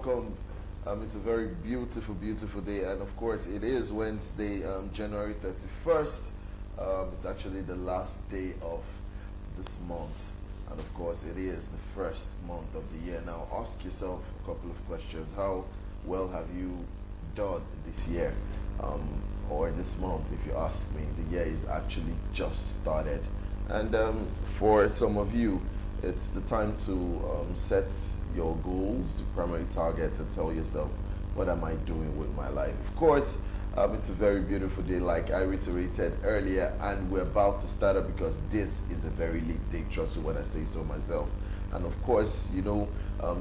welcome. It's a very beautiful, beautiful day, and of course, it is Wednesday, January 31st. It's actually the last day of this month, and of course, it is the first month of the year. Now, ask yourself a couple of questions. How well have you done this year, or this month? If you ask me, the year is actually just started, and for some of you, it's the time to set your goals, primary targets, and tell yourself, what am I doing with my life? Of course, it's a very beautiful day, like I reiterated earlier, and we're about to start up because this is a very late day, trust me when I say so myself. And of course,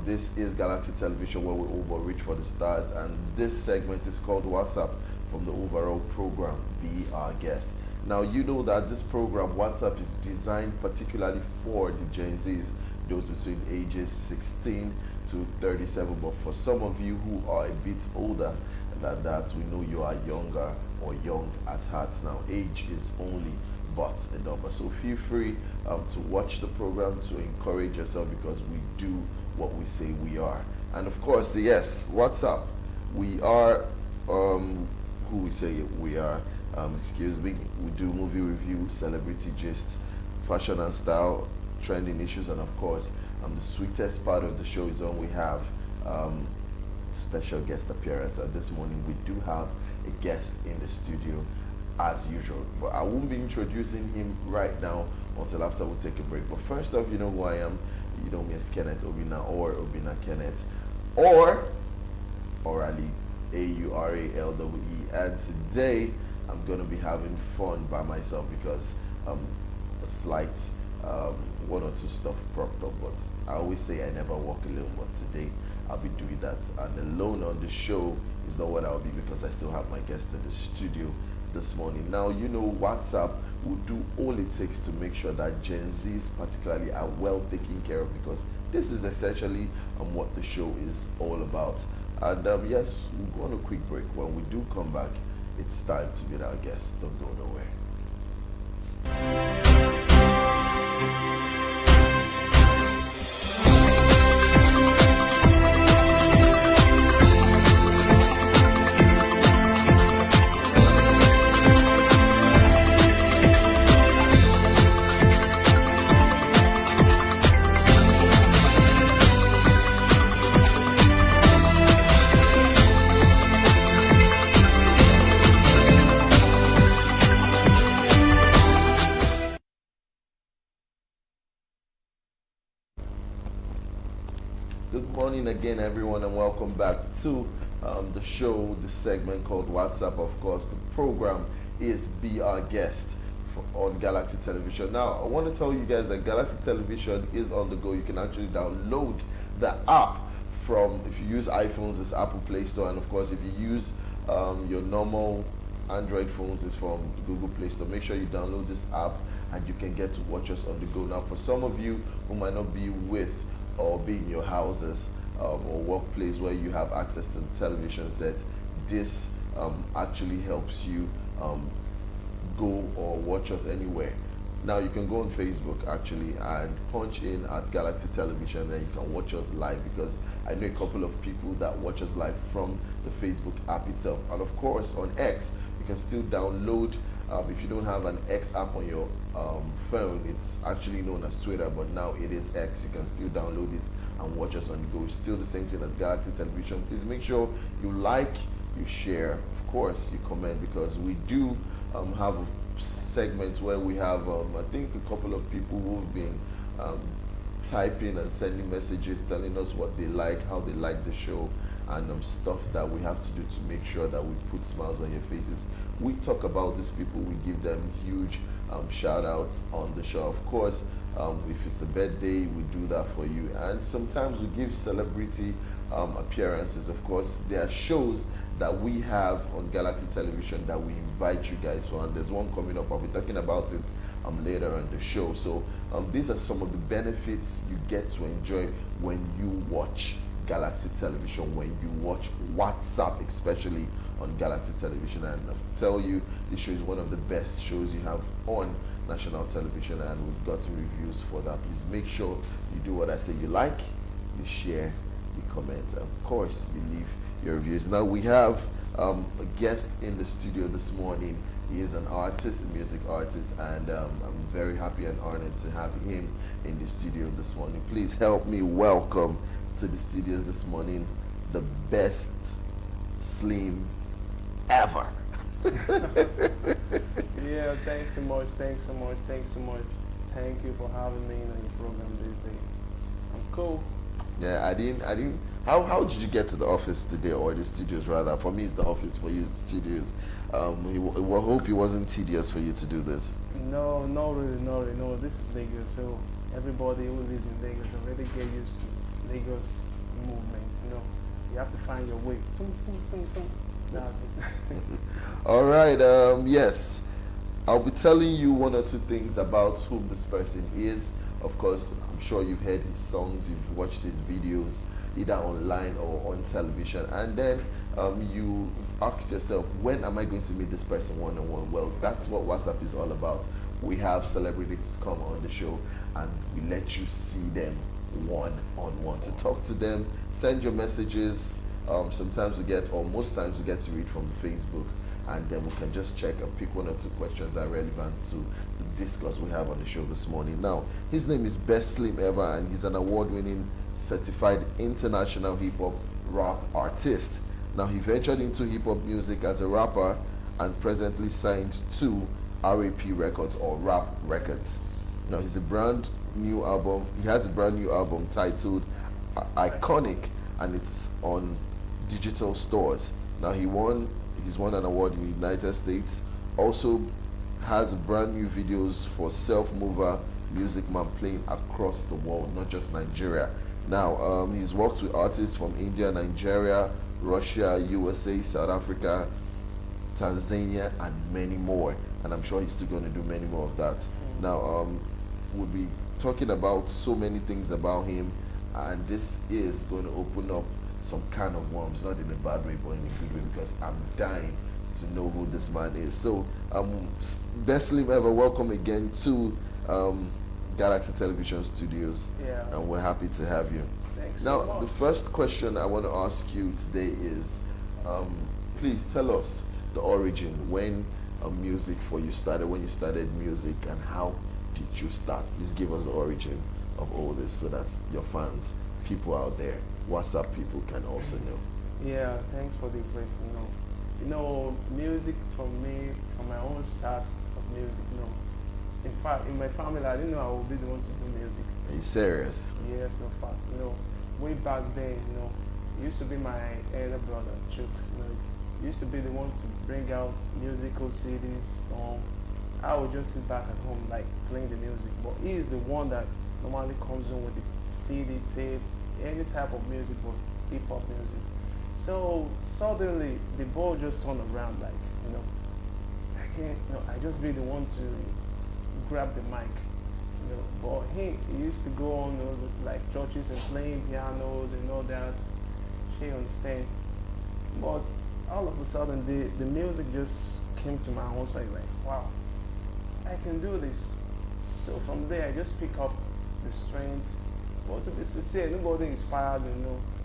this is Galaxy Television, where we overreach for the stars, and this segment is called Whatzup from the overall program, Be Our Guest. Now, you know that this program, Whatzup, is designed particularly for the Gen Zs, those between ages 16 to 37. But for some of you who are a bit older than that, we know you are younger or young at heart. Now, age is only but a number. So feel free to watch the program, to encourage yourself, because we do what we say we are. And of course, yes, Whatzup? We are who we say we are. Excuse me, we do movie review, celebrity gist, fashion and style, trending issues, and of course, the sweetest part of the show is when we have special guest appearance. And this morning we do have a guest in the studio as usual, but I won't be introducing him right now until after we take a break. But first off, you know who I am. You know me as Kenneth Obina, or Obina Kenneth, or Orally, Auralwe. And today I'm going to be having fun by myself because a slight one or two stuff propped up, but I always say I never walk alone, but today I'll be doing that. And alone on the show is not what I'll be, because I still have my guest in the studio this morning. Now, you know, Whatzup will do all it takes to make sure that Gen Zs particularly are well taken care of, because this is essentially what the show is all about. And yes, we'll go on a quick break. When we do come back, it's time to meet our guest. Don't go nowhere. Good morning again, everyone, and welcome back to the show, the segment called Whatzup. Of course, the program is Be Our Guest on Galaxy Television. Now, I want to tell you guys that Galaxy Television is on the go. You can actually download the app from, if you use iPhones, it's Apple Play Store, and of course, if you use your normal Android phones, it's from Google Play Store. Make sure you download this app and you can get to watch us on the go. Now, for some of you who might not be with or be in your houses or workplace where you have access to the television set, this actually helps you go or watch us anywhere. Now, you can go on Facebook actually and punch in at Galaxy Television, and you can watch us live, because I know a couple of people that watch us live from the Facebook app itself. And of course, on X, you can still download. If you don't have an X app on your phone, it's actually known as Twitter, but now it is X. You can still download it and watch us on the go. It's still the same thing as Galaxy Television. Please make sure you like, you share, of course, you comment, because we do have segments where we have, I think, a couple of people who've been typing and sending messages telling us what they like, how they like the show, and stuff that we have to do to make sure that we put smiles on your faces. We talk about these people, we give them huge shout outs on the show. Of course, if it's a birthday, we do that for you. And sometimes we give celebrity appearances. Of course, there are shows that we have on Galaxy Television that we invite you guys for, and there's one coming up. I'll be talking about it later on the show. So these are some of the benefits you get to enjoy when you watch Galaxy Television, when you watch Whatzup, especially on Galaxy Television. And I tell you, this show is one of the best shows you have on national television, and we've got some reviews for that. Please make sure you do what I say. You like, you share, you comment. Of course, you leave your reviews. Now we have a guest in the studio this morning. He is an artist, a music artist, and I'm very happy and honored to have him in the studio this morning. Please help me welcome to the studios this morning the best Slim ever. Yeah, thanks so much, thanks so much, thanks so much. Thank you for having me on your program this day. I'm cool. Yeah, I didn't. How did you get to the office today, or the studios rather? For me, it's the office. For you, it's the studios. I hope it wasn't tedious for you to do this. No, not really, not really. No, this is Lagos, so everybody who lives in Lagos already get used to Lagos movement. You have to find your way. Tum, tum, tum, tum. That's it. All right. Yes, I'll be telling you one or two things about who this person is. Of course, I'm sure you've heard his songs, you've watched his videos, either online or on television, and then you asked yourself, when am I going to meet this person one-on-one? Well, that's what WhatsApp is all about. We have celebrities come on the show, and we let you see them one-on-one, to talk to them, send your messages. Sometimes we get, or most times we get to read from the Facebook, and then we can just check and pick one or two questions that are relevant to the discourse we have on the show this morning. Now, his name is Best Slim Ever, and he's an award-winning certified international hip-hop rap artist. Now, he ventured into hip-hop music as a rapper and presently signed to RAP Records, or Rap Records. Now, he has a brand new album titled Iconic, and it's on digital stores. Now, he's won an award in the United States. Also has brand new videos for Self Mover Music Man playing across the world, not just Nigeria. Now, he's worked with artists from India, Nigeria, Russia, USA, South Africa, Tanzania, and many more. And I'm sure he's still going to do many more of that. Now, we'll be talking about so many things about him, and this is going to open up some kind of worms, not in a bad way, but in a good way, because I'm dying to know who this man is. So, Best Slim Ever, welcome again to Galaxy Television Studios, Yeah. and we're happy to have you. Thanks Now, so much. the first question I want to ask you today is, please tell us the origin, when music for you started, when you started music, and how did you start? Please give us the origin of all this so that your fans, people out there, WhatsApp people can also know. Yeah, thanks for the question. Music for me, from my own start of music, in fact, in my family, I didn't know I would be the one to do music. Are you serious? Yes, in fact, way back then, it used to be my elder brother, Chooks, he used to be the one to bring out musical CDs. I would just sit back at home, like, playing the music, but he is the one that normally comes in with the CD, tape, any type of music, but hip-hop music. So suddenly the ball just turned around, like, I can't, I just be the one to grab the mic, but he used to go on like churches and playing pianos and all that. She understand, but all of a sudden the music just came to my own side, like, wow, I can do this. So from there I just pick up the strength. But to be sincere, nobody inspired me,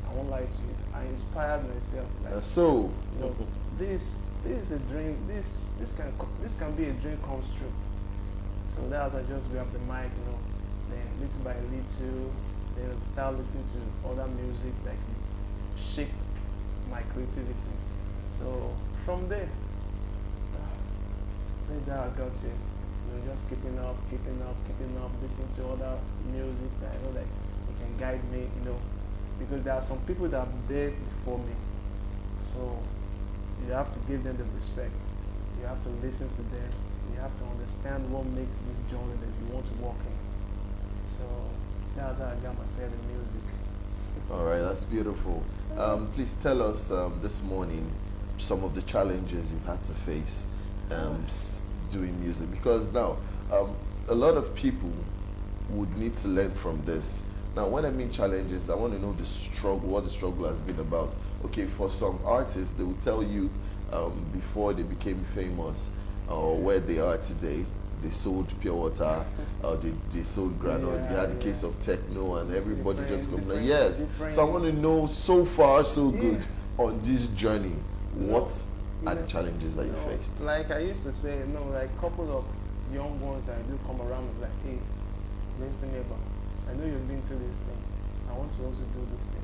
I won't lie to you. I inspired myself. Like, So, this is a dream. This can be a dream comes true. So that's I just grab the mic, then little by little, then start listening to other music that can shape my creativity. So from there, that's how I got to, just keeping up, listening to other music that I know that it can guide me, because there are some people that are there before me. So you have to give them the respect. You have to listen to them. You have to understand what makes this journey that you want to walk in. So that's how I got myself in music. all right, that's beautiful. Please tell us this morning some of the challenges you've had to face doing music, because now a lot of people would need to learn from this. Now, when I mean challenges, I want to know the struggle, what the struggle has been about. Okay, for some artists, they will tell you before they became famous or where they are today, they sold pure water, they sold granules. You had the case of techno, and everybody just coming like, yes. So I want to know, so far so good on this journey. What are the challenges that you faced? Like I used to say, like a couple of young ones that do come around and like, hey, listen neighbor, I know you've been through this thing. I want to also do this thing.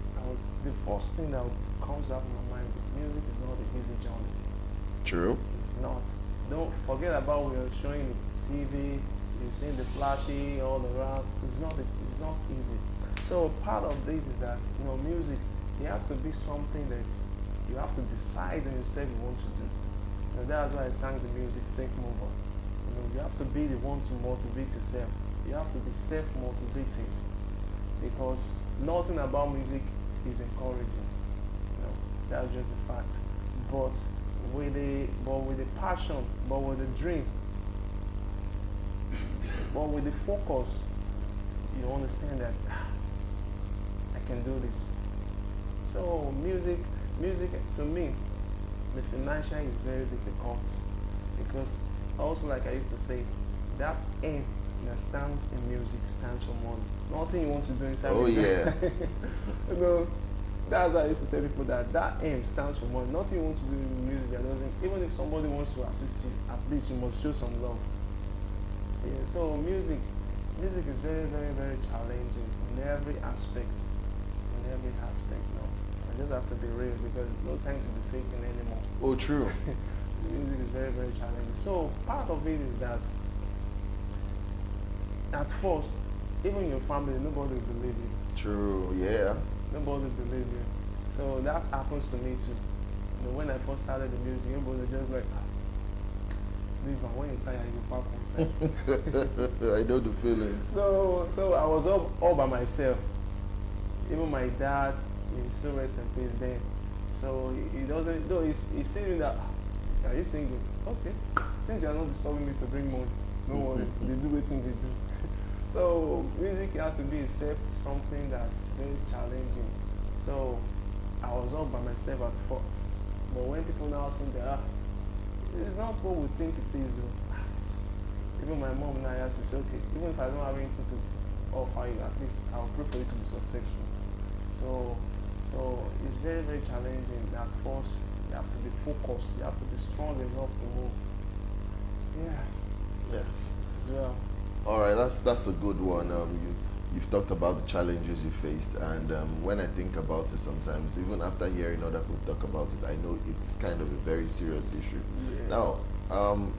The first thing that comes out in my mind is music is not an easy journey. True. It's not. Don't forget about what you're showing the TV, you're seeing the flashy all around. It's not easy. So part of this is that music, it has to be something that you have to decide in yourself you want to do. That's why I sang the music Safe Mover. You have to be the one to motivate yourself. You have to be self-motivated, because nothing about music is encouraging. That's just a fact. But with the passion, but with the dream, but with the focus, you understand that I can do this. So music to me, the financial is very difficult, because also, like I used to say, that aim that stands in music stands for money. Nothing you want to do inside. Oh yeah. That's how I used to tell people that aim stands for money. Nothing you want to do in music that doesn't. Even if somebody wants to assist you, at least you must show some love. Yeah. So music is very, very, very challenging in every aspect. In every aspect, I just have to be real, because no time to be faking anymore. Oh, true. Music is very, very challenging. So part of it is that at first, even your family, nobody will believe you. True, yeah. Nobody will believe you. So that happens to me too. When I first started the music, everybody was just like, leave her, when you tire, you back on side. I know the feeling. So I was all by myself. Even my dad, he's still rest in peace then. So he doesn't, though he's saying that, are you singing? Okay. Since you are not disturbing me to bring money, no worry, they do what they do. So music has to be something that's very challenging. So I was all by myself at first. But when people now see that, it's not what we think it is. Even my mom now has to say, okay, even if I don't have anything to offer you, at least I'll pray for you to be successful. So it's very, very challenging. At first, you have to be focused. You have to be strong enough to move. Yeah. Yes. As well. All right, that's a good one. You've talked about the challenges you faced, and when I think about it, sometimes even after hearing other people talk about it, I know it's kind of a very serious issue. Yeah. Now,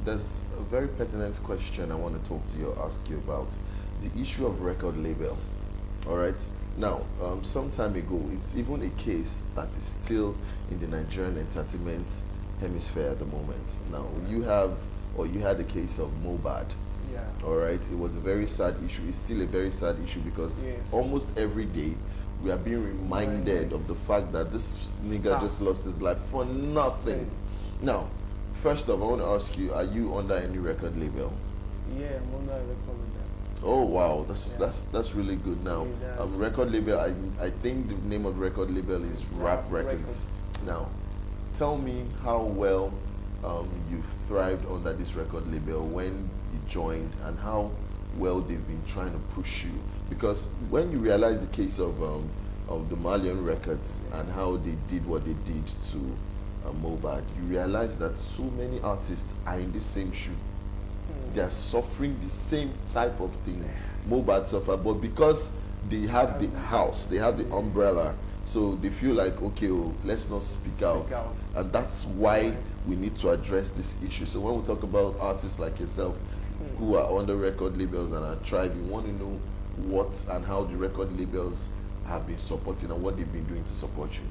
there's a very pertinent question I want to ask you about the issue of record label. All right. Now, some time ago, it's even a case that is still in the Nigerian entertainment hemisphere at the moment. Now, you had the case of Mobad. Yeah. All right. It was a very sad issue. It's still a very sad issue, because almost every day we are being reminded of the fact that this nigga just lost his life for nothing. Now, first off, I want to ask you: are you under any record label? Yeah, I'm under a record label. Oh wow, that's really good. Now, record label. I think the name of the record label is Rap Records. Now, tell me how well you thrived under this record label when you joined, and how well they've been trying to push you. Because when you realize the case of the Malian Records and how they did what they did to Mobad, you realize that so many artists are in the same shoe. They are suffering the same type of thing Mobad suffered, but because they have the house, they have the umbrella, so they feel like, okay, let's not speak out. And that's why we need to address this issue. So when we talk about artists like yourself who are under record labels and are tribe, you want to know what and how the record labels have been supporting and what they've been doing to support you.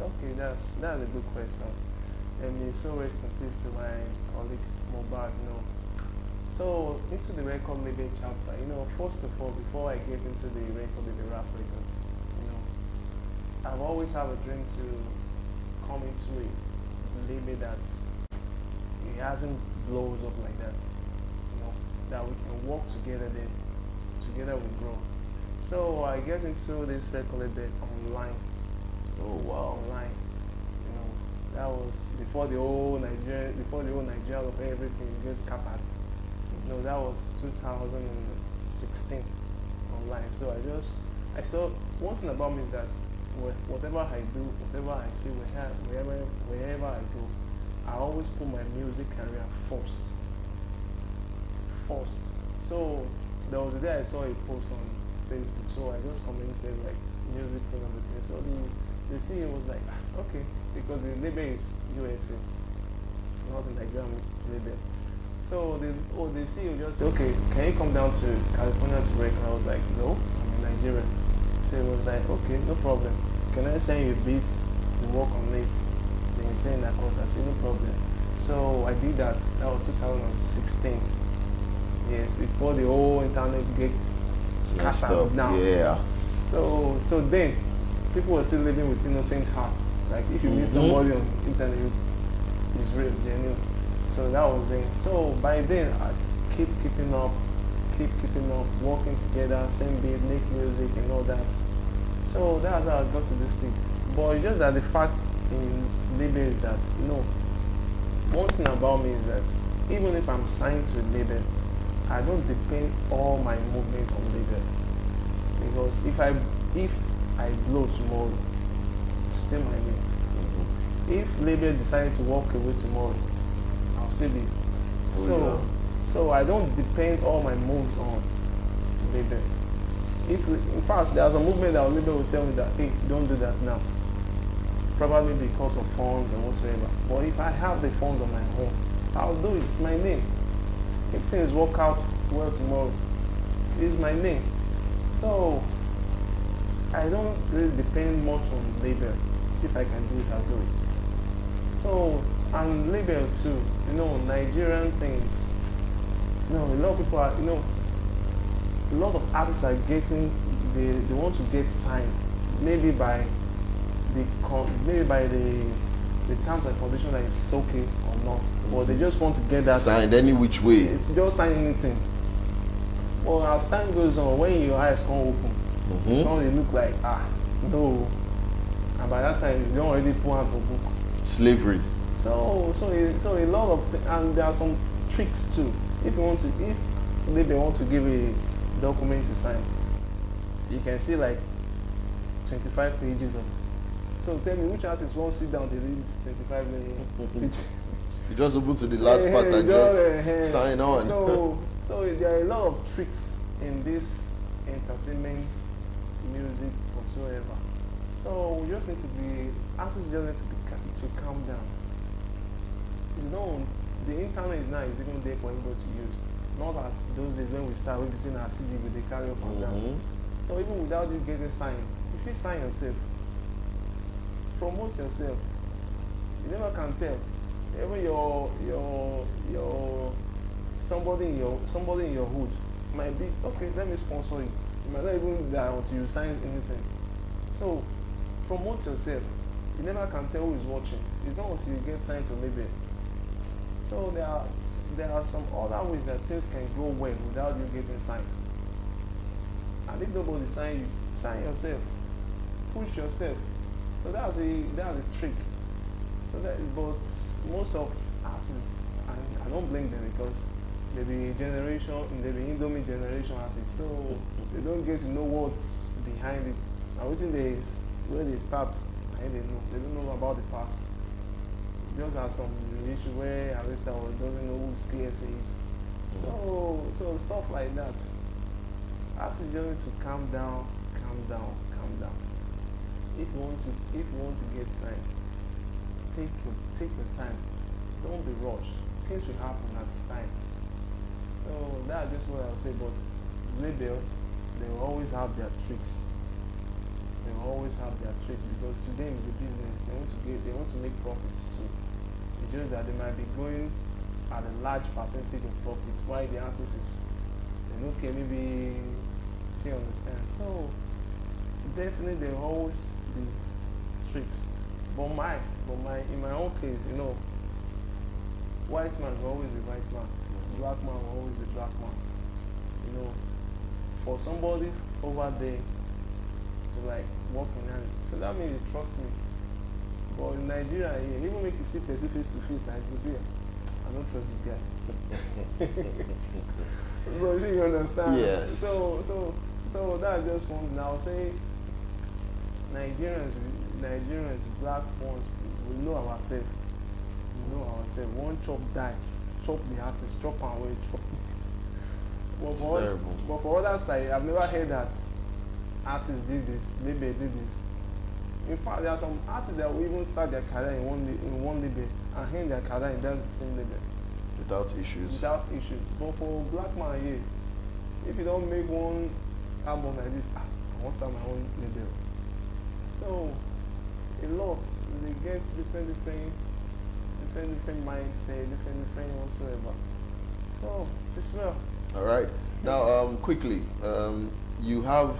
Okay, that's a good question. And so rest in peace to my colleague Mobad. So into the record label chapter, first of all, before I get into the record label Rap Records, I've always had a dream to come into a label that it hasn't blows up like that. That we can work together, then together we grow. So I get into this record label online. Oh wow! Online, that was before the whole Nigeria of everything just scattered. No, that was 2016 online. So I saw one thing about me is that whatever I do, whatever I see, wherever I go, I always put my music career first. First. So there was a day I saw a post on Facebook, so I just commented like music thing and everything. So the CEO was like, "Ah, okay," because the label is USA, not the Nigerian label. So the CEO just said, "Okay, can you come down to California to work?" And I was like, "No, I'm in Nigeria." So he was like, "Okay, no problem. Can I send you a beat? You work on it. Then you send that course." I said, "No problem." So I did that. That was 2016. Yes, before the whole internet get scattered down. Yeah. So then people were still living with innocent heart. Like if you meet somebody on internet, it's real, genuine. So that was then. So by then I keeping up, working together, same beat, make music and all that. So that's how I got to this thing. But it's just that the fact in label is that one thing about me is that even if I'm signed to a label, I don't depend all my movement on label. Because if I blow tomorrow, it's still my name. If label decided to walk away tomorrow, I'll still be. So I don't depend all my moves on label. If in fact there's a movement that label will tell me that, hey, don't do that now. Probably because of funds and whatsoever. But if I have the funds on my own, I'll do it. It's my name. If things work out well tomorrow, it's my name. So I don't really depend much on label. If I can do it, I'll do it. So and label too, Nigerian things. A lot of people are, a lot of artists are getting, they want to get signed, maybe by the terms and conditions that it's okay or not, or they just want to get that signed any which way. It's just sign anything. Well, as time goes on, when your eyes can't open, it's not they look like no, and by that time you don't already put out for book. Slavery. So a lot of and there are some tricks too. If they want to give a document to sign, you can see like 25 pages of. So tell me, which artist won't sit down to read 25 pages? You just open to the last part and just sign on. So there are a lot of tricks in this entertainment, music, whatsoever. So we just need artists just need to calm down. It's not, the internet is now is even there for anybody to use. Not as those days when we start, when we seen our CD with the carry up and down. So even without you getting signed, if you sign yourself, promote yourself. You never can tell. Even your somebody in your hood might be okay. Let me sponsor you. You might not even do that until you sign anything. So promote yourself. You never can tell who is watching. It's not until you get signed to label. So there are some other ways that things can go well without you getting signed. And if nobody sign you, sign yourself. Push yourself. So that's a trick. But most of artists, and I don't blame them because they be Indomie generation artists, so they don't get to know what's behind it. And within days where they start, they don't know about the past. Just have some issue where Arista doesn't know who KSA is. So stuff like that. Artists just need to calm down. If you want to get signed, take your time. Don't be rushed. Things will happen at this time. So that's just what I would say. But label, they will always have their tricks. They will always have their tricks because to them it's a business. They want to make profits too. It's just that they might be going at a large percentage of profits while the artist is okay, maybe you understand. So definitely there will always be tricks. But in my own case, white man will always be white man. Black man will always be black man. For somebody over there to like work in hand. So that means they trust me. But in Nigeria here, even make you see person face to face, like you see, I don't trust this guy. So you understand? Yes. So that's just one thing. I'll say Nigerians, black ones, we know ourselves. We know ourselves. One chop die, chop the artist, chop and away, chop. It's terrible. But for other side, I've never heard that artists did this, label did this. In fact, there are some artists that will even start their career in one label and end their career in that same label. Without issues. Without issues. But for black man here, if you don't make one album like this, I want to start my own label. So a lot. They get different mindset, different whatsoever. So it's well. All right. Now, quickly, you have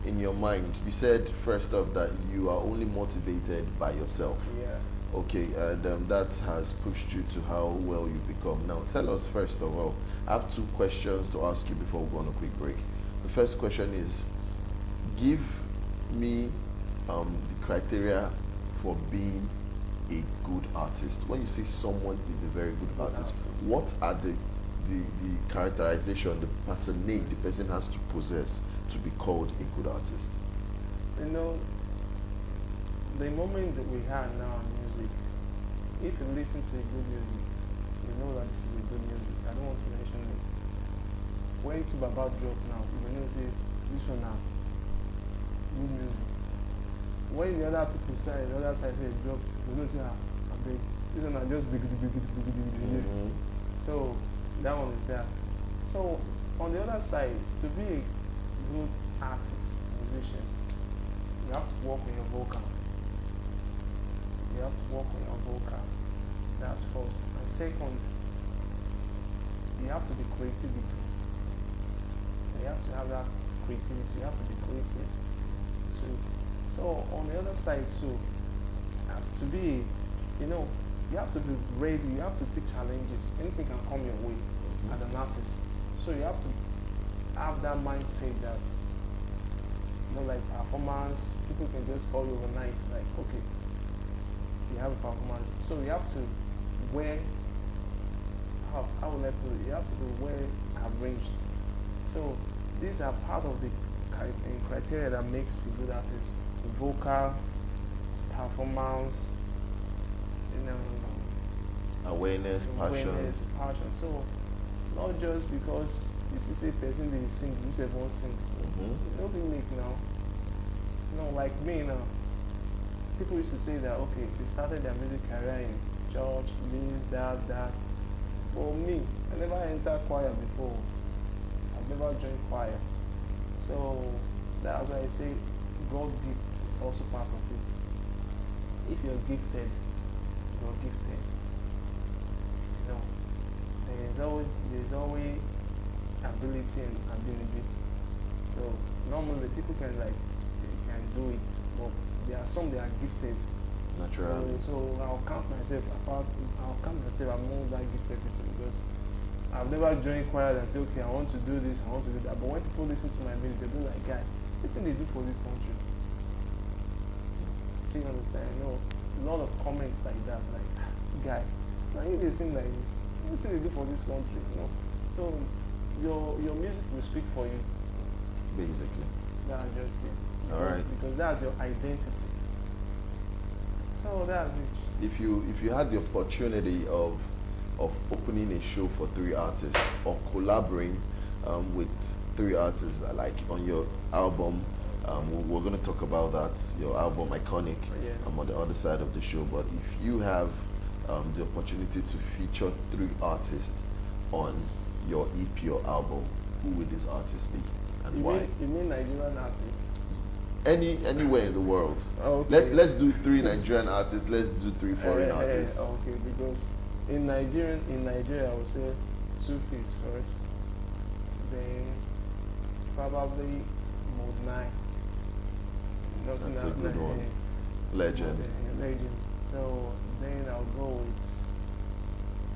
in your mind, you said first up that you are only motivated by yourself. Yeah. Okay, and that has pushed you to how well you've become. Now, tell us first of all, I have two questions to ask you before we go on a quick break. The first question is, give me the criteria for being a good artist. When you say someone is a very good artist, what are the characterization, the personate the person has to possess to be called a good artist? You know, the moment that we have now in music, if you listen to a good music, you know that this is a good music. I don't want to mention it. When it's about drop now, you know say this one now, good music. When the other people say, the other side say drop, you know say I beg, this one are just big. So that one is there. So on the other side, to be a good artist, musician, you have to work on your vocal. You have to work on your vocal. That's first. And second, you have to be creativity. You have to have that creativity. You have to be creative too. So on the other side too, as to be, you know, you have to be ready. You have to take challenges. Anything can come your way as an artist. So you have to have that mindset that, you know, like performance, people can just call you overnight, like, okay, you have a performance. So you have to wear, how will I put it? You have to be well arranged. So these are part of the criteria that makes a good artist. Vocal, performance, you know, Awareness, passion. So not just because you see say person they sing, you say won't sing. It's no big make now. No, like me now. People used to say that okay, they started their music career in church, this, that. For me, I never entered choir before. I've never joined choir. So that's why I say God gift is also part of it. If you're gifted, you're gifted. You know, there's always ability and ability. So normally people can do it, but there are some that are gifted. Naturally. So I'll count myself among that gifted people because I've never joined choir and say, okay, I want to do this, I want to do that. But when people listen to my music, they'll be like, guy, what's they do for this country? So you understand? You know, a lot of comments like that, like, guy, now you they sing like this. What's they do for this country? You know? So your music will speak for you. Basically. That's just it. Alright. Because that's your identity. So that's it. If you had the opportunity of opening a show for 3 artists or collaborating with 3 artists, like on your album, we're going to talk about that, your album Iconic, on the other side of the show. But if you have the opportunity to feature 3 artists on your EP or album, who would these artists be and why? You mean Nigerian artists? Anywhere in the world. Okay. Let's do 3 Nigerian artists. Let's do 3 foreign artists. Okay, because in Nigeria, I would say 2 Face first, then probably Mode 9. That's a good one. Legend. Legend. So then I'll go with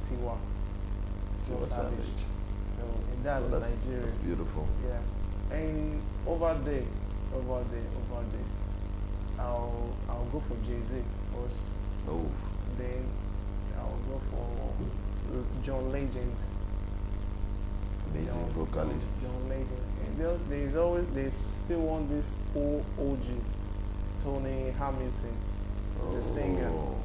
Tiwa Savage. So and that's in Nigeria. That's beautiful. Yeah. And over there, I'll go for Jay-Z first. Oh. Then I'll go for John Legend. Amazing vocalist. John Legend. And they still want this old OG, Tony Hamilton, the singer. Oh.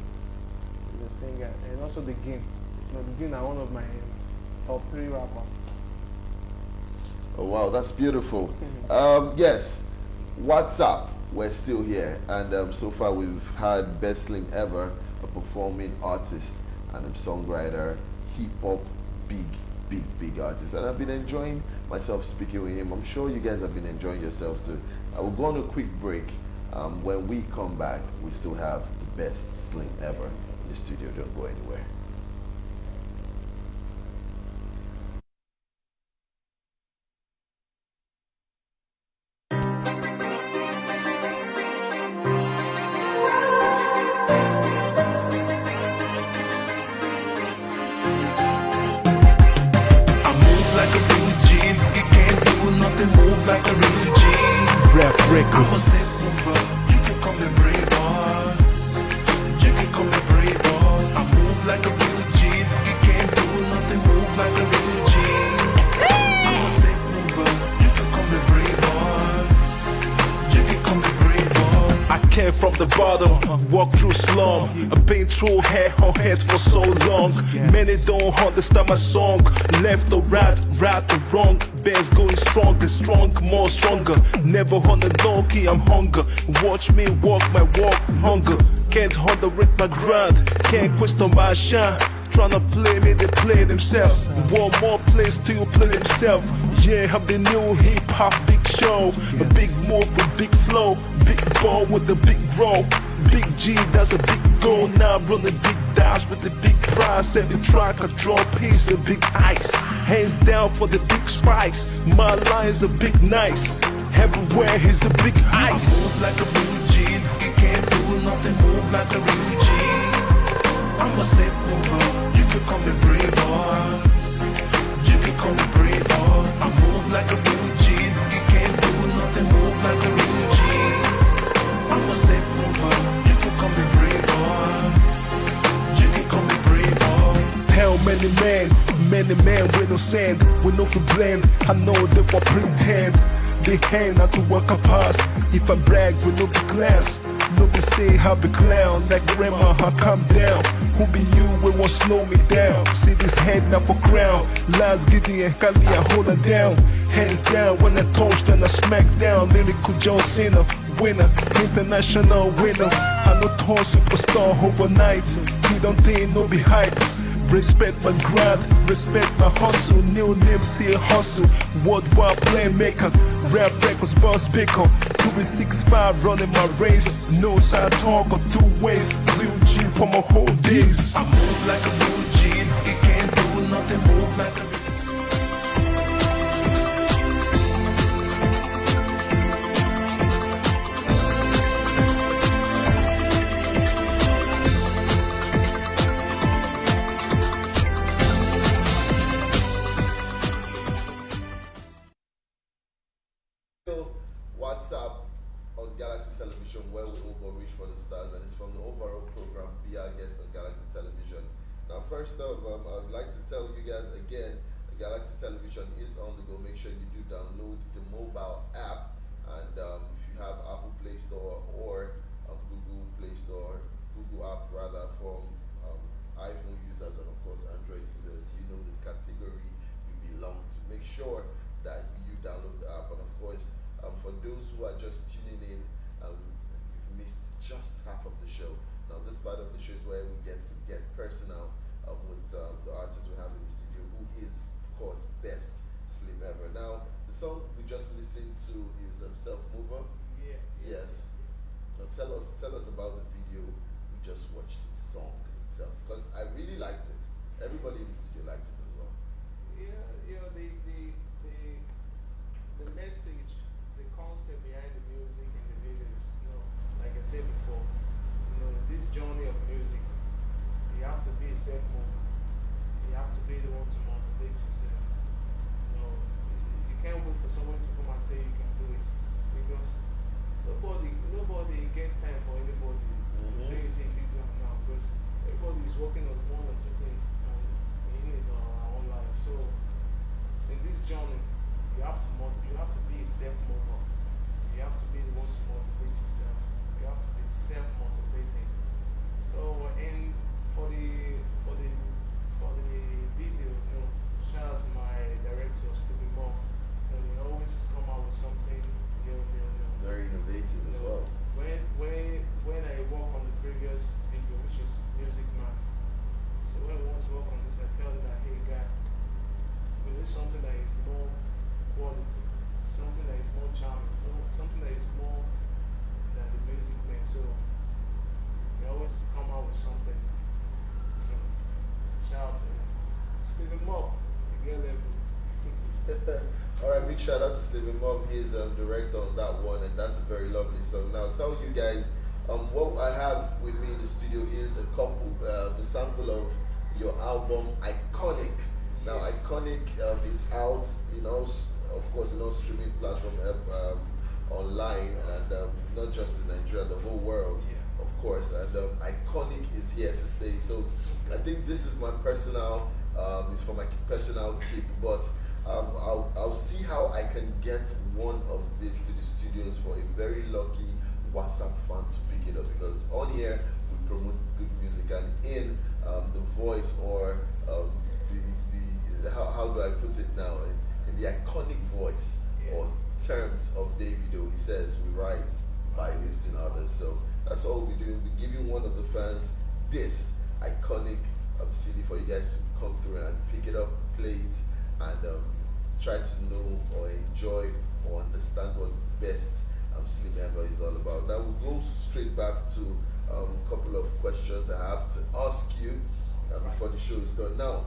The singer, and also the Game. The Game are one of my top 3 rappers. Oh wow, that's beautiful. Yes, what's up? We're still here, and so far we've had Best Slim Ever, a performing artist and a songwriter, hip hop, big artist, and I've been enjoying myself speaking with him. I'm sure you guys have been enjoying yourself too. I will go on a quick break. When we come back, we still have the Best Slim Ever in the studio. Don't go anywhere. I move like a real G. You can't do nothing, move like a real G. Rap I'm a Records. step mover. You can call me brave heart. You can call me brave heart. I move like a real G. You can't do nothing, move like a real G. I'm a step mover. You can call me brave heart. You can call me brave heart. I came from the bottom, walk through slum. I've been through hell on heads for so long. Many don't understand my song. Left or right or wrong. Best going stronger, strong, more stronger. Never on the low key, I'm hunger. Watch me walk my walk, hunger. Can't underrate my grind, can't question my shine. Tryna play me, they play themselves. One more place till play themselves. Yeah, I'm the new hip hop big show. A big move with big flow. Big ball with a big roll. Big G, that's a big goal. Now I'm running big dice with the big prize. Every track I draw a piece of big ice. Hands down for the big spice. My lines are big nice. Everywhere is a big ice. Move like a real G. You can't do nothing, move like a real G. I'm a step mover. You can call me brave heart. You can call me brave heart. I move like a real G. You can't do nothing, move like a real G. I'm a step mover. You can call me brave heart. You can call me brave heart. Tell many men with no sand, with no for blame. I know they for pretend. They hand out to work a pass. If I brag, we no be class. No be say I be clown. Like grandma, I calm down. Who be you when won't slow me down? See this head now for crown. Last Gideon and Kali, I hold her down. Hands down when I touch, then I smack down. Lyrical John Cena, winner, international winner. I no tall superstar overnight. He don't think no be hype. Respect my grind, respect my hustle. New names here hustle. Worldwide playmaker, rap records, boss picker. 365 running my race. No side talk or 2 ways. Real G for my whole days. I move like a real G. You can't do nothing, move like a What's up on Galaxy Television, where we overreach for the stars, and it's from the overall program Be Our Guest on Galaxy Television. Now, first off, I'd like to tell you guys again, Galaxy Television is on the go. Make sure you do download the mobile app, and if you have Apple Play Store or Google Play Store, Google app rather, from iPhone users and of course Android users, you know the category you belong to. Make sure that you download the app, and of course, for those who are just tuning in, you've missed just half of the show. Now, this part of the show is where we get personal with the artist we have in the studio, who is, of course, Best Slim Ever. Now, the song we just listened to is Self Mover. Yeah. Yes. Now, tell us about the video we just watched, the song itself, because I really liked it. Everybody in the studio liked it as well. The message, the concept behind the music and the videos, like I said before, this journey of music, you have to be a self mover. You have to be the one to motivate yourself. You can't wait for someone to come and tell you can do it, because nobody get time for anybody to tell you say if you do it now, because everybody is working on 1 or 2 things, and you a self-mover. You have to be the one to motivate yourself. You have to be self-motivating. So, and for the for the for the video, shout out to my director, Stevie Moore. They always come out with something new. Very innovative as well. When I work on the previous video, which is Music Man, so when we want to work on this, I tell them that, hey guy, we need something that is more quality, something that is more charming, something that is more than the Music Man. So we always come out with something. Shout out to Stephen Moore, the girl level. All right, big shout out to Stephen Mob. He is director on that one, and that's a very lovely song. Now, tell you guys, what I have with me in the studio is a couple, the sample of your album, Iconic. Now, Iconic is out, of course, in all streaming platform online, and not just in Nigeria, the whole world, of course. And Iconic is here to stay. So, I think this is my personal, it's for my personal keep, but. I'll see how I can get one of these to the studios for a very lucky WhatsApp fan to pick it up, because on here we promote good music, and in the voice or how do I put it now, in the iconic voice or terms of Davido, he says we rise by lifting others. So that's all we're doing. We're giving one of the fans this iconic CD for you guys to come through and pick it up, play it, and try to know or enjoy or understand what best Slim Ever is all about. Now we'll go straight back to a couple of questions I have to ask you before the show is done. Now,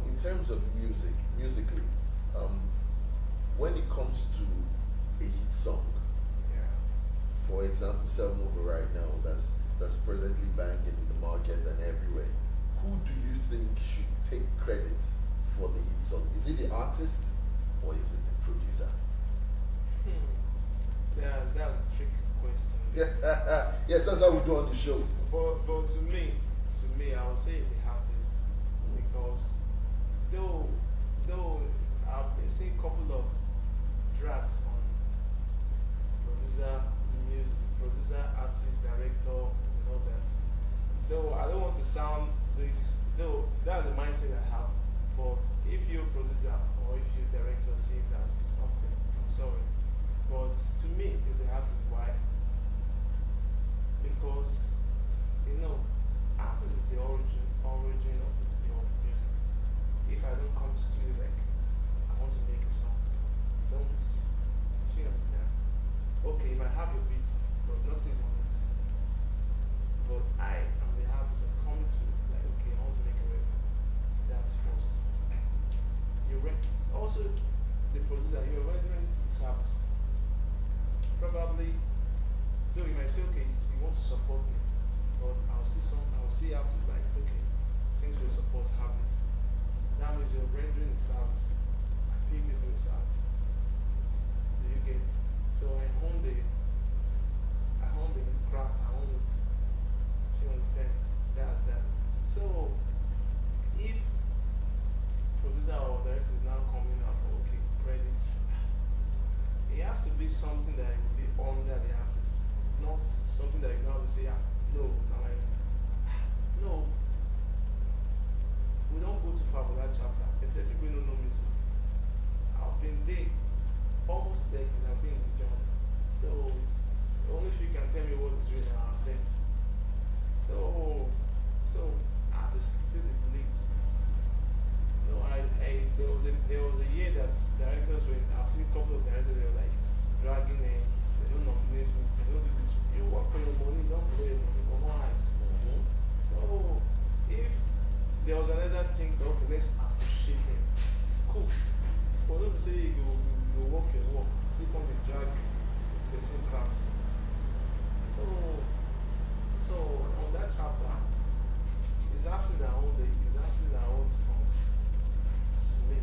in terms of musically, when it comes to a hit song, for example, Self Mover right now, that's presently banging in the market and everywhere, who do you think should take credit for the hit song? Is it the artist or is it the producer? Yeah, that's a trick question. Yes, that's how we do on the show. But to me, I would say it's the artist, because though I've been seeing a couple of tracks on producer, artist, director, and all that. Though I don't want to sound this, though that's the mindset I have. But if you're a producer or if you're a director sees as something, I'm sorry. But to me, it's the artist. Why? Because, artist is the origin of your music. If I don't come to studio like, I want to make a song, don't you understand? Okay, you might have your beat, but nothing's on it. But I am the artist that comes to like, okay, I want to make a record. That's first. Also, the producer, you're rendering the service. Probably, though you might say, okay, you want to support me, but I'll see how to like, okay, things will support have this. That means you're rendering the service. I picked it for the service. Do you get? So I own the craft, I own it. Do you understand? That's that. So if producer or director is now coming out for okay credits, it has to be something that will be under the artist. It's not something that you now have to say, no, no. We don't go too far for that chapter, except people don't know music. I've been there almost decades. I've been in this genre. So only if you can tell me what is written in our sense. So artists still the leads. There was a year that directors were, I've seen a couple of directors, they were like dragging in, they don't nominate me, they don't do this. You work for your money, don't blow your money, come on, eyes. So if the organizer thinks, okay, let's appreciate him, cool. But don't say you work your work, see come and drag the same craft. So on that chapter, it's artists that own the song. To me,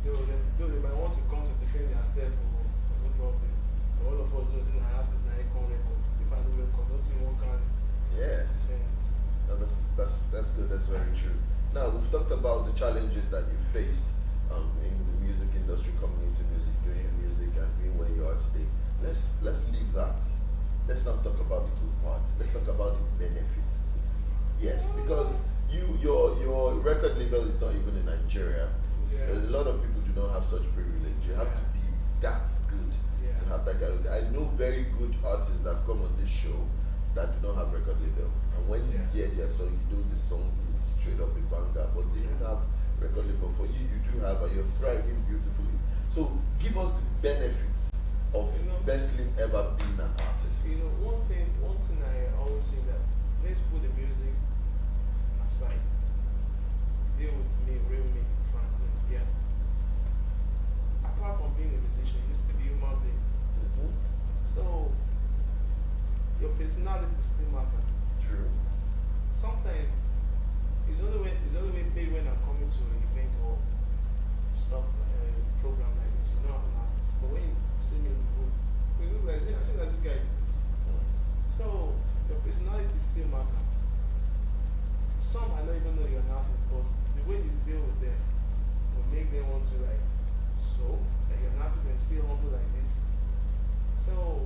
though they might want to come to defend themselves or no problem. But all of us know that artists now can't record. If I do record, nothing one can. Yes. No, that's good. That's very true. Now we've talked about the challenges that you faced in the music industry. industry coming into music, doing music and being where you are today, let's leave that. Let's not talk about the good parts. Let's talk about the benefits. Yes, because your record label is not even in Nigeria. So Yeah. a lot of people do not have such privilege. You have to be that good Yeah. to have that kind of. I know very good artists that come on this show that do not have record label, and when you Yeah. hear their song, you know this song is straight up a banger, but they don't have record label. For you, you do have, and you're thriving beautifully. So give us the benefits of You know- Best Slim ever being an artist. You know, one thing I always say that let's put the music aside. Deal with me, real me, Franklin. Yeah. Apart from being a musician, you still be a human being. Mhm. So your personality still matter. True. Sometimes it's only way maybe when I'm coming to an event or stuff program like this, you know I'm an artist. But when you see me in the room, you look like I think that this guy is. So your personality still matters. Some I don't even know you're an artist, but the way you deal with them will make them want to like, so that you're an artist and still humble like this. So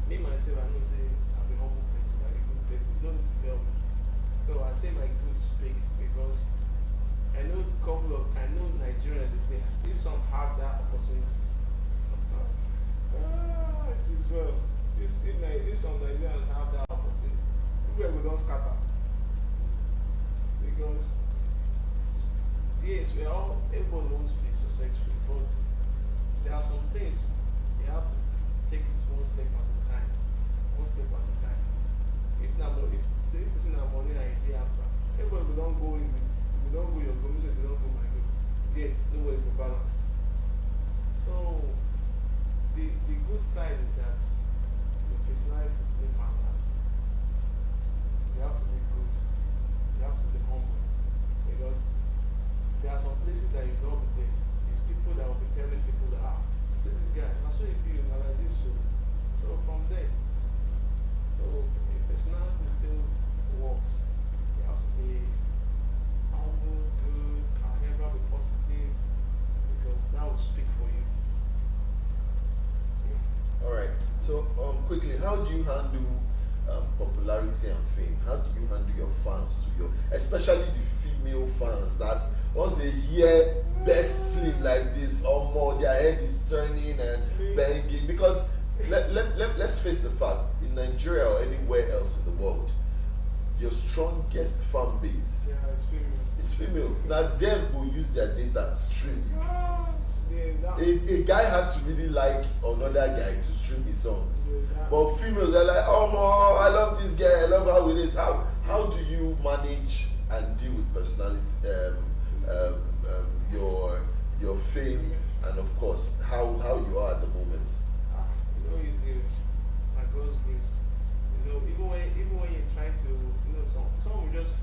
me myself, I know say I'm a humble person, like a good person. You don't need to tell me. So I say my good speak because I know Nigerians if some have that opportunity. It is well. If some Nigerians have that opportunity, we don't scatter. Because yes, everybody wants to be successful, but there are some things you have to take it one step at a time. One step at a time. If it's in our money and a day after, everybody will don't go in we don't go your goal, we don't go my goal. Yes, no way to balance. So the good side is that your personality still matters. You have to be good. You have to be humble. Because there are some places that you don't be there. There's people that will be telling people that see this guy, I saw you feel like this so from there. So if personality still works, you have to be humble, good, however be positive because that will speak for you. Yeah. All right. So quickly, how do you handle popularity and fame? How do you handle your fans especially the female fans that once they hear Best Slim like this, or more, their head is turning and banging because let's face the fact, in Nigeria or anywhere else in the world, your strongest fan base Yeah, it's female. is female. Now them will use their data stream you. Yeah, exactly. A guy has to really like another guy to stream his songs. Yeah. But females, they're like, oh no, I love this guy, I love how it is. How do you manage and deal with personality, your fame, and of course how you are at the moment? It's my God's grace. Even when you try to, someone will just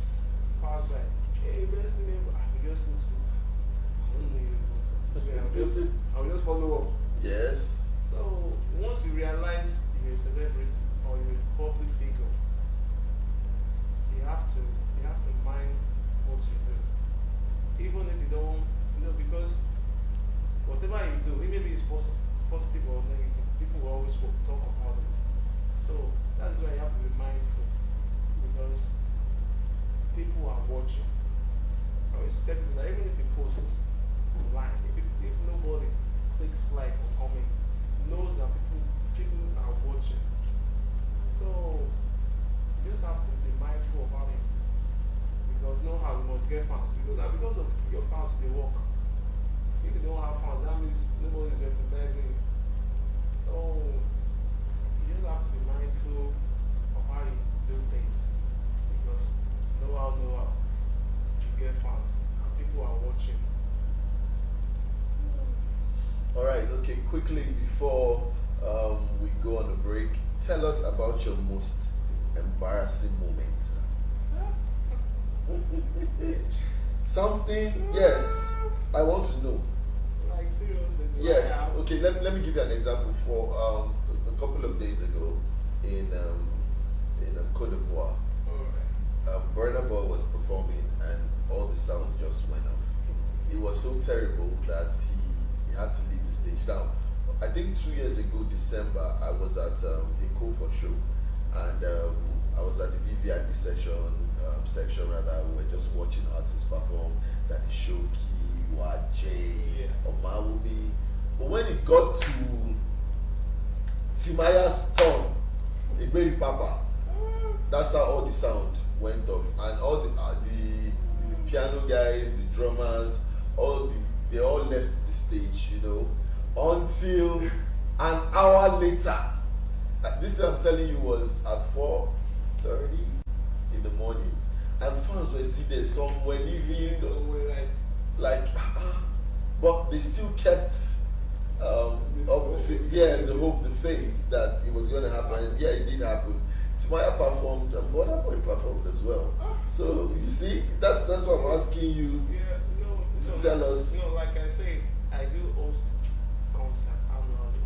pass by. Hey, best name, we just look so. I don't know you. This way, I'll just follow up. Yes. So once you realize you're a celebrity or you're a public figure, you have to mind what you do. Even if you don't, because whatever you do, even if it's positive or negative, people will always talk about it. So that's why you have to be mindful because people are watching. I always tell people that even if you post online, if nobody clicks like or comments, knows that people are watching. So you just have to be mindful about it. Because know how you must get fans. Because of your fans they work. If you don't have fans, that means nobody is recognizing you. So you just have to be mindful of how you do things. Because know how you get fans and people are watching. All right. Okay. Quickly before we go on a break, tell us about your most embarrassing moment. Something. Yes, I want to know. Like seriously. Yes. Okay. Let me give you an example. For a couple of days ago in Côte d'Ivoire, Alright. Burna Boy was performing and all the sound just went off. it was so terrible that he had to leave the stage. Now, I think 2 years ago, December, I was at a for show, and I was at the VVIP section rather. We were just watching artists perform. That is Shoki, Wajay, Omawumi. But when it got to Timaya's turn, Igberi Papa, that's how all the sound went off, and all the piano guys, the drummers, they all left the stage, you know, until an hour later. This thing I'm telling you was at 4:30 in the morning, and fans were still there. Some were leaving, but they still kept the hope, the faith that it was going to happen. And yeah, it did happen. Timaya performed, and Burna Boy performed as well. So you see, that's what I'm asking you to tell us. No, like I said, I do host concert annually.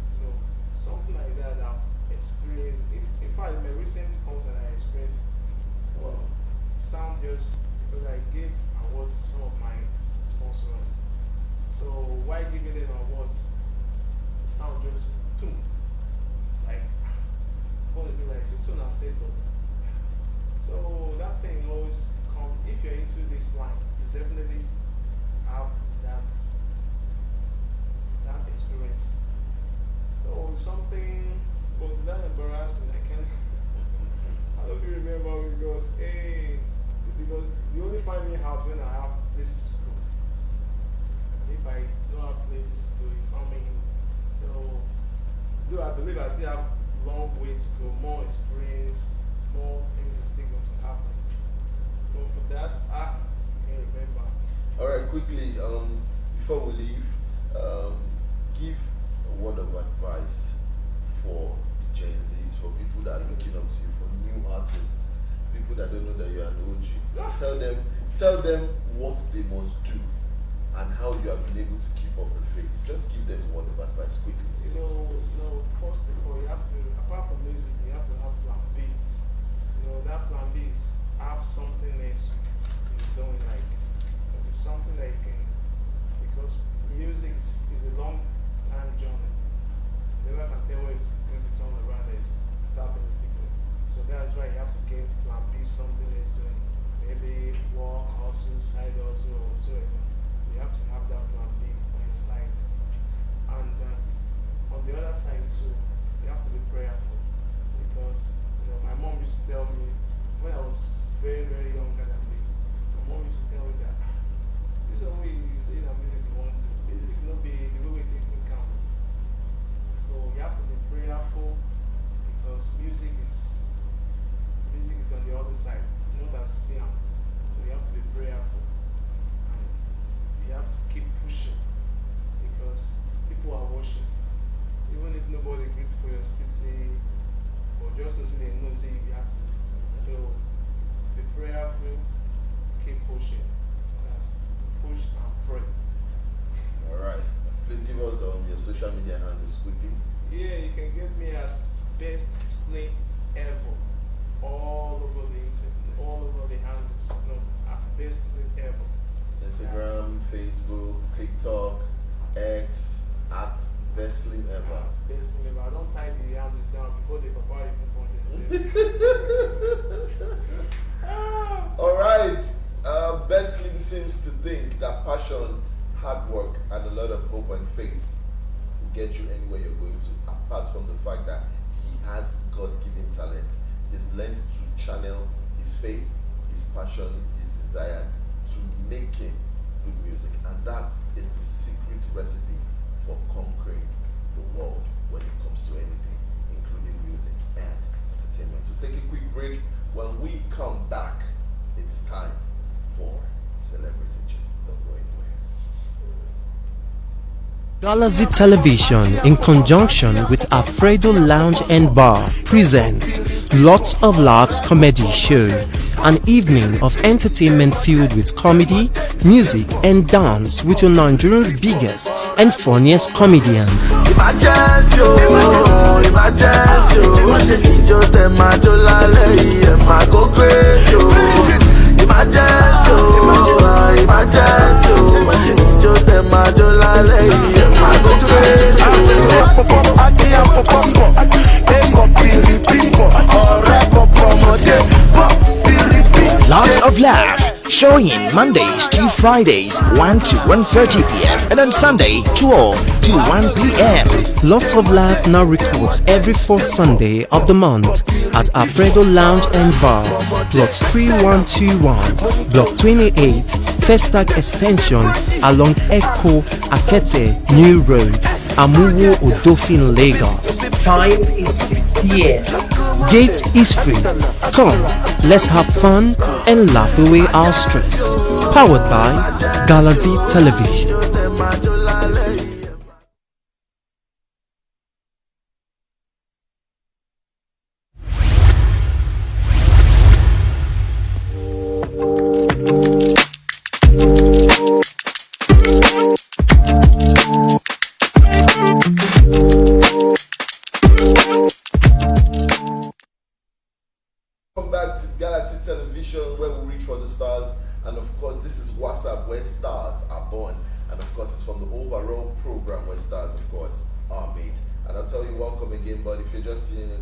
Something like that I've experienced. In fact, in my recent concert, I experienced it. Wow. Sound just because I gave awards to some of my sponsors. So while giving them awards, the sound just boom, like going to be like it's so unsettled. So that thing always comes. If you're into this line, you definitely have that experience. So something was that embarrassing. I don't even remember because you only find me out when I have places to go. If I don't have places to go, you find me. So though I believe I still have a long way to go, more experience, more things are still going to happen. But for that, I can't remember. Alright, quickly, before we leave, give a word of advice for the Gen Zs, for people that are looking up to you, for new artists, people that don't know that you're an OG. Tell them what they must do and how you have been able to keep up the faith. Just give them a word of advice quickly. First of all, you have to, apart from music, you have to have plan B. That plan B is have something else you're doing, like something that you can, because music is a long time journey. Never can tell where it's going to turn around and start benefiting. So that's why you have to get plan B, something else doing. Maybe work, hustle, side hustle, or whatsoever. You have to have that plan B on your side. And on the other side too, you have to be prayerful, because my mom used to tell me when I was very, very younger than this. My mom used to tell me that this is the way you say that music you want to. Music will not be the way we take things count. So you have to be prayerful, because music is on the other side, not as Siam. So you have to be prayerful, and you have to keep pushing, because people are watching. Even if nobody agrees for your speech, or just to say they know, say you be artist. So be prayerful, keep pushing. That's push and pray. Alright. Please give us your social media handles quickly. Yeah, you can get me at Best Slave Ever. All over the internet, all over the handles. At Best Slave Ever. Instagram, Facebook, TikTok, X, at Best Slim Ever. Best Slave Ever. I don't type the handles down before they provide you. Alright. Best Slim seems to think that passion, hard work, and a lot of hope and faith will get you anywhere you're going to, apart from the fact that he has God-given talent. He's learned to channel his faith, his passion, his desire to making good music, and that is the secret recipe for conquering the world when it comes to anything, including music and entertainment. We'll take a quick break. When we come back, it's time for Celebrity Gist. Don't go anywhere. Galaxy Television, in conjunction with Alfredo Lounge and Bar, presents Lots of Laughs Comedy Show, an evening of entertainment filled with comedy, music, and dance with your Nigerian's biggest and funniest comedians. Showing Mondays to Fridays 1 to 1:30 p.m. and on Sunday 12 to 1 p.m. Lots of Laugh now records every fourth Sunday of the month at Alfredo Lounge and Bar, Plot 3121, Block 28, Festac Extension along Eko Akete New Road, Amuwo Odofin, Lagos. Time is 6 p.m. Gate is free. Come, let's have fun and laugh away our stress. Powered by Galaxy Television. Welcome back to Galaxy Television, where we reach for the stars, and of course this is Whatzup, where stars are born, and of course it's from the overall program where stars of course are made. And I'll tell you welcome again, but if you're just tuning in,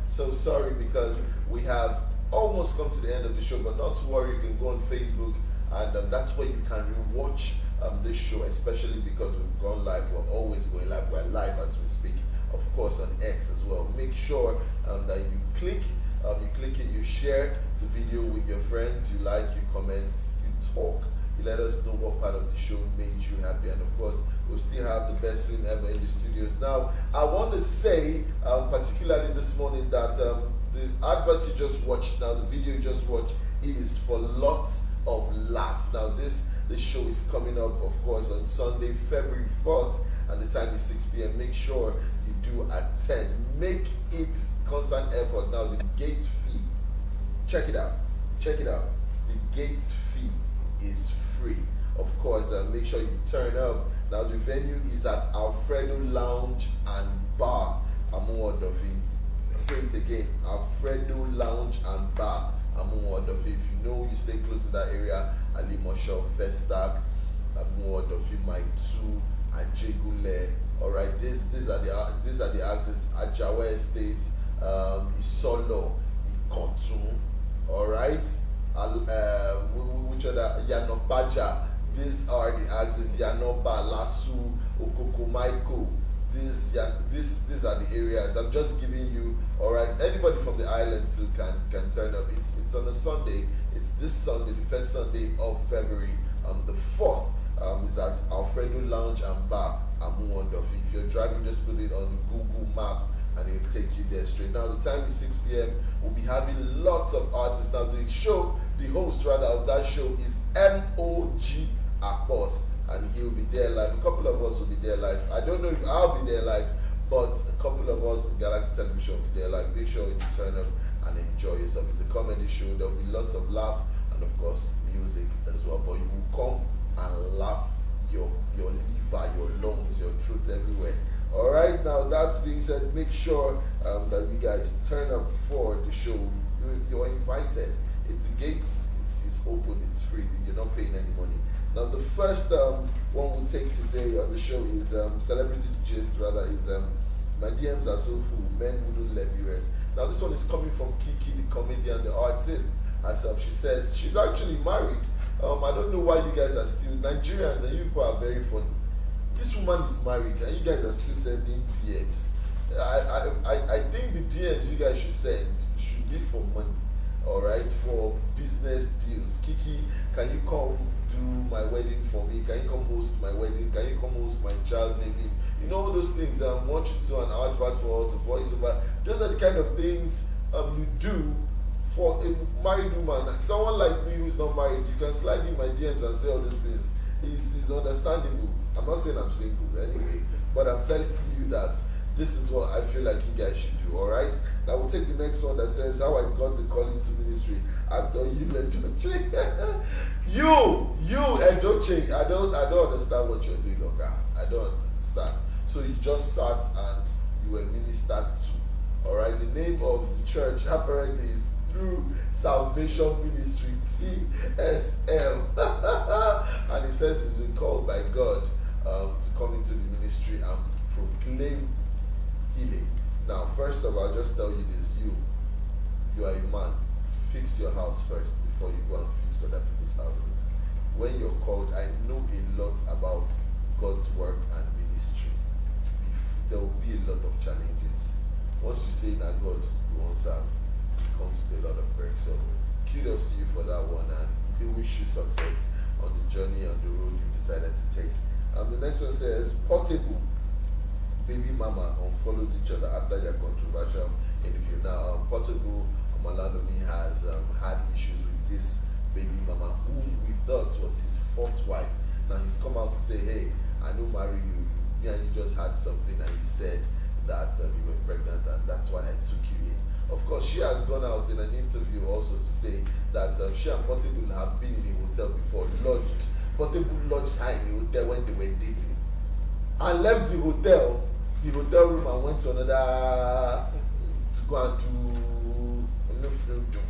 so sorry, because we have almost come to the end of the show, but not to worry, you can go on Facebook, and that's where you can rewatch this show, especially because we've gone live. We're always going live. We're live as we speak, of course on X as well. Make sure that you click it, you share the video with your friends, you like, you comment, you talk, you let us know what part of the show made you happy, and of course we'll still have the best thing ever in the studios. Now I want to say particularly this morning that the advert you just watched, now the video you just watched, is for lots of laugh. Now this show is coming up of course on Sunday, February 4th, and the time is 6 p.m. Make sure you do attend. Make it constant effort. Now the gate fee, check it out. The gate fee is free. Of course, make sure you turn up. Now the venue is at Alfredo Lounge and Bar, Amuwodofi. Say it again, Alfredo Lounge and Bar, Amuwodofi. If you know you stay close to that area, Alimosho, Festac, Amuwodofi, Maitu, Ajegule. All right, these are the axes: Ajawa Estate, Isolo, Ikontun. All right, which other? Yanopaja. These are the axes: Yanomba, Lasu, Okokomaiko. These are the areas. I'm just giving you. All right, anybody from the island too can turn up. It's on a Sunday. It's this Sunday, the first Sunday of February. The 4th is at Alfredo Lounge and Bar, Amuwodofi. If you're driving, just put it on the Google map and it will take you there straight. Now the time is 6 p.m. We'll be having lots of artists. Now the host rather of that show is MOG Akpos, and he'll be there live. A couple of us will be there live. I don't know if I'll be there live, but a couple of us in Galaxy Television will be there live. Make sure you turn up and enjoy yourself. It's a comedy show. There'll be lots of laugh and of course music as well. But you will come and laugh your liver, your lungs, your throat, everywhere. All right. Now that being said, make sure that you guys turn up for the show. You're invited. If the gates is open, it's free. You're not paying any money. Now the first one we'll take today on the show is celebrity gist. Rather is my DMs are so full. Men wouldn't let me rest. Now this one is coming from Kiki, the comedian, the artist herself. She says she's actually married. I don't know why you guys are still Nigerians, and you people are very funny. This woman is married and you guys are still sending DMs. I think the DMs you guys should send should be for money, all right, for business deals. Kiki, can you come do my wedding for me? Can you come host my wedding? Can you come host my child naming? You know all those things. I want you to do an advert for us, a voiceover. Those are the kind of things you do for a married woman. Like someone like me who's not married, you can slide in my DMs and say all those things. It's understandable. I'm not saying I'm single anyway, but I'm telling you that this is what I feel like you guys should do. All right. Now we'll take the next one that says how I got the calling to ministry after you let don't change. you and don't change. I don't understand what you're doing, okay? I don't understand. So you just sat and you were ministered to. All right. The name of the church apparently is Through Salvation Ministry, TSM. And it says it's been called by God to come into the ministry and proclaim healing. Now, first of all, I'll just tell you this: you are a man. Fix your house first before you go and fix other people's houses. When you're called, I know a lot about God's work and ministry. There will be a lot of challenges. Once you say that God you won't serve, it comes with a lot of break. So kudos to you for that one, and we wish you success on the journey, on the road you decided to take. The next one says, Portable baby mama unfollows each other after their controversial interview. Now, Portable Malanomi has had issues with this baby mama, whom we thought was his fourth wife. Now he's come out to say, hey, I don't marry you. Me and you just had something, and you said that you were pregnant, and that's why I took you in. Of course, she has gone out in an interview also to say that she and Portable have been in a hotel before, lodged. Portable lodged her in the hotel when they were dating, and left the hotel room, and went to another to go and do.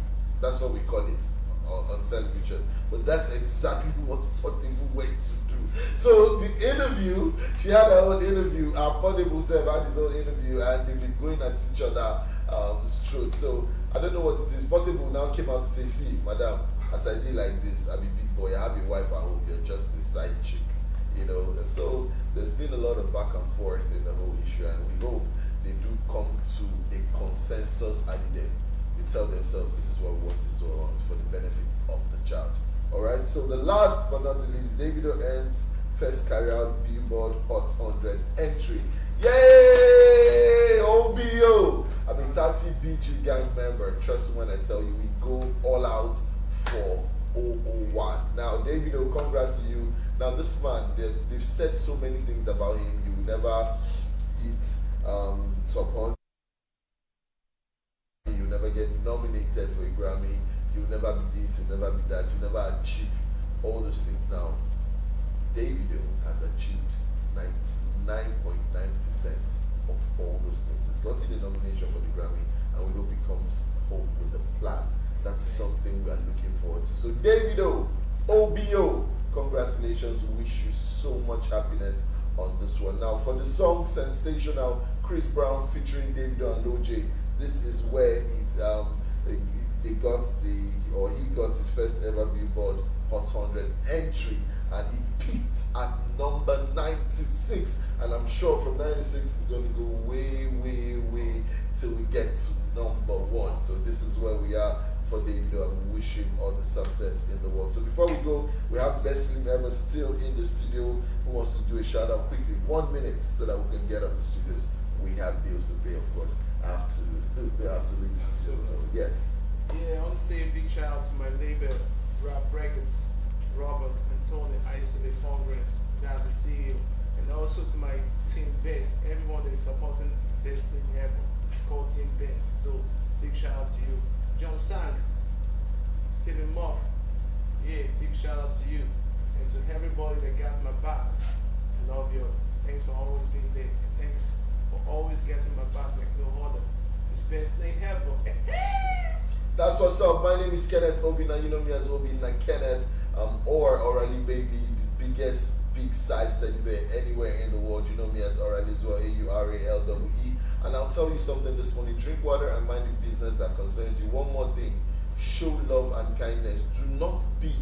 That's what we call it on television. But that's exactly what Portable went to do. So the interview, she had her own interview, and Portable said had his own interview, and they've been going at each other straight. So I don't know what it is. Portable now came out to say, see, madam, as I did like this, I'm a big boy, I have a wife at home, you're just the side chick. You know, and so there's been a lot of back and forth in the whole issue, and we hope they do come to a consensus at the end. They tell themselves this is what we want, this is what we want, for the benefit of the child. Alright, so the last but not the least, Davido ends first career Billboard Hot 100 entry. Yay! OBO! I'm a Taxi BG gang member. Trust me when I tell you, we go all out for 001. Now, Davido, congrats to you. Now, this man, they've said so many things about him. You will never hit top 100. You'll never get nominated for a Grammy. You'll never be this, you'll never be that. You'll never achieve all those things. Now, Davido has achieved 99.9% of all those things. He's gotten the nomination for the Grammy, and we hope he comes home with a plan. That's something we are looking forward to. So, Davido, OBO, congratulations. We wish you so much happiness on this one. Now, for the song Sensational, Chris Brown featuring Davido and Lil J, this is where he got his first ever Billboard Hot 100 entry, and he peaked at number 96, and I'm sure from 96 it's going to go way, way, way till we get to number 1. So this is where we are for Davido, and we wish him all the success in the world. So before we go, we have Best Slim Ever still in the studio, who wants to do a shout out quickly, 1 minute, so that we can get up the studios. We have bills to pay, of course. I have to leave the studios. Yes. Yeah, I want to say a big shout out to my label, Rap Records, Robert and Tony, Isolate Congress, that's the CEO, and also to my team Best, everyone that is supporting Best Slim Ever. It's called Team Best. So big shout out to you. John Sang, Stephen Moff, yeah, big shout out to you. And to everybody that got my back. I love you. Thanks for always being there. And thanks for always getting my back like no other. It's Best Slim Ever. That's what's up. My name is Kenneth Obina. You know me as Obina Kenneth, or Orally Baby, the biggest big size teddy bear anywhere in the world. You know me as Orally as well, AURALWE. And I'll tell you something this morning. Drink water and mind the business that concerns you. One more thing. Show love and kindness. Do not be,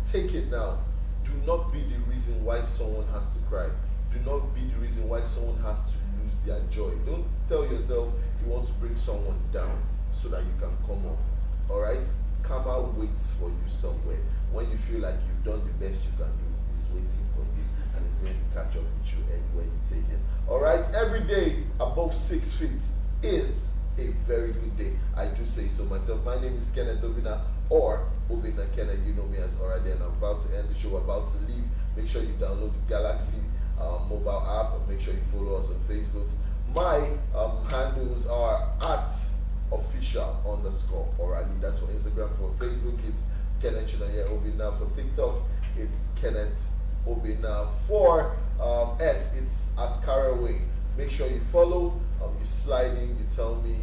take it now, do not be the reason why someone has to cry. Do not be the reason why someone has to lose their joy. Don't tell yourself you want to bring someone down so that you can come up. Alright? Karma waits for you somewhere. When you feel like you've done the best you can do, it's waiting for you, and it's going to catch up with you anywhere you take it. Alright? Every day above 6 feet is a very good day. I do say so myself. My name is Kenneth Obina, or Obina Kenneth. You know me as already, and I'm about to end the show, about to leave. Make sure you download the Galaxy mobile app, and make sure you follow us on Facebook. My handles are at official_Orally. That's for Instagram. For Facebook, it's Kenneth Chinanye Obina. For TikTok, it's Kenneth Obina. For X, it's at Caraway. Make sure you follow. You slide in, you tell me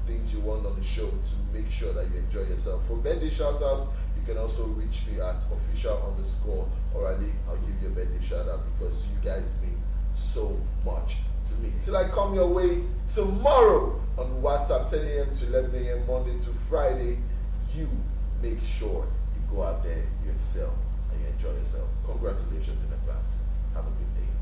things you want on the show to make sure that you enjoy yourself. For birthday shout outs, you can also reach me at official_Orally. I'll give you a birthday shout out because you guys mean so much to me. Till I come your way tomorrow on WhatsApp, 10 a.m. to 11 a.m. Monday to Friday. You make sure you go out there, you excel, and you enjoy yourself. Congratulations in advance. Have a good day.